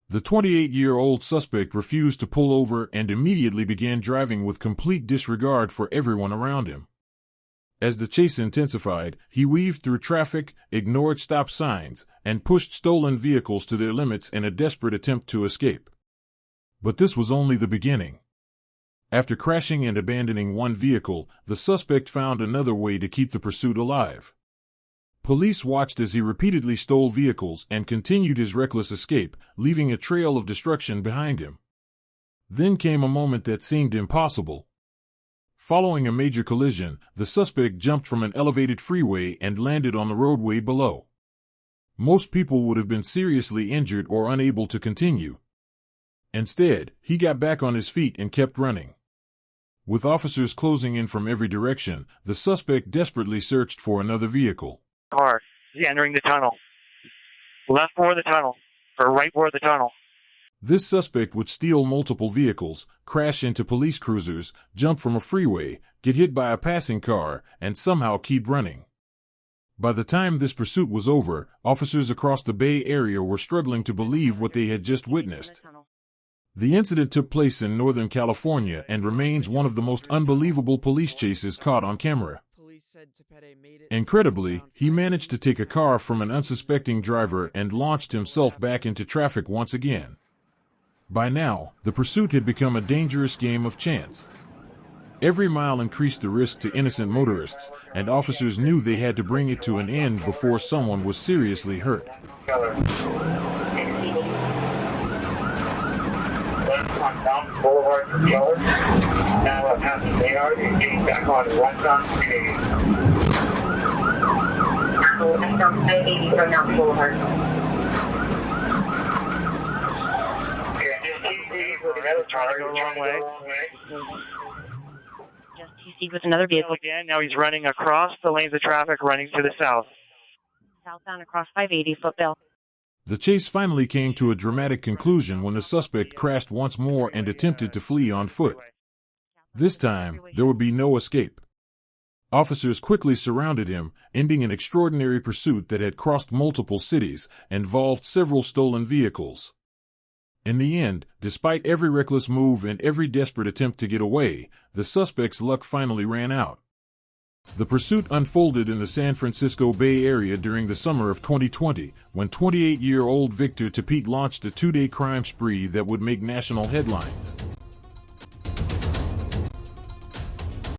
The 28-year-old suspect refused to pull over and immediately began driving with complete disregard for everyone around him. As the chase intensified, he weaved through traffic, ignored stop signs, and pushed stolen vehicles to their limits in a desperate attempt to escape. But this was only the beginning. After crashing and abandoning one vehicle, the suspect found another way to keep the pursuit alive. Police watched as he repeatedly stole vehicles and continued his reckless escape, leaving a trail of destruction behind him. Then came a moment that seemed impossible. Following a major collision, the suspect jumped from an elevated freeway and landed on the roadway below. Most people would have been seriously injured or unable to continue. Instead, he got back on his feet and kept running. With officers closing in from every direction, the suspect desperately searched for another vehicle. Car is entering the tunnel. Left for the tunnel, or right for the tunnel. This suspect would steal multiple vehicles, crash into police cruisers, jump from a freeway, get hit by a passing car, and somehow keep running. By the time this pursuit was over, officers across the Bay Area were struggling to believe what they had just witnessed. The incident took place in Northern California and remains one of the most unbelievable police chases caught on camera. Incredibly, he managed to take a car from an unsuspecting driver and launched himself back into traffic once again. By now, the pursuit had become a dangerous game of chance. Every mile increased the risk to innocent motorists, and officers knew they had to bring it to an end before someone was seriously hurt. On Boulevard for Keller. Now what happens, they are getting back on westbound I-80. Westbound I-80 from Mount Boulevard. Okay, just TC with another car trying to go the wrong way. Just TC'd with another vehicle. Again, now he's running across the lanes of traffic, running to the south. Southbound across 580, Footbill. The chase finally came to a dramatic conclusion when the suspect crashed once more and attempted to flee on foot. This time, there would be no escape. Officers quickly surrounded him, ending an extraordinary pursuit that had crossed multiple cities and involved several stolen vehicles. In the end, despite every reckless move and every desperate attempt to get away, the suspect's luck finally ran out. The pursuit unfolded in the San Francisco Bay Area during the summer of 2020, when 28-year-old Victor Tepete launched a two-day crime spree that would make national headlines.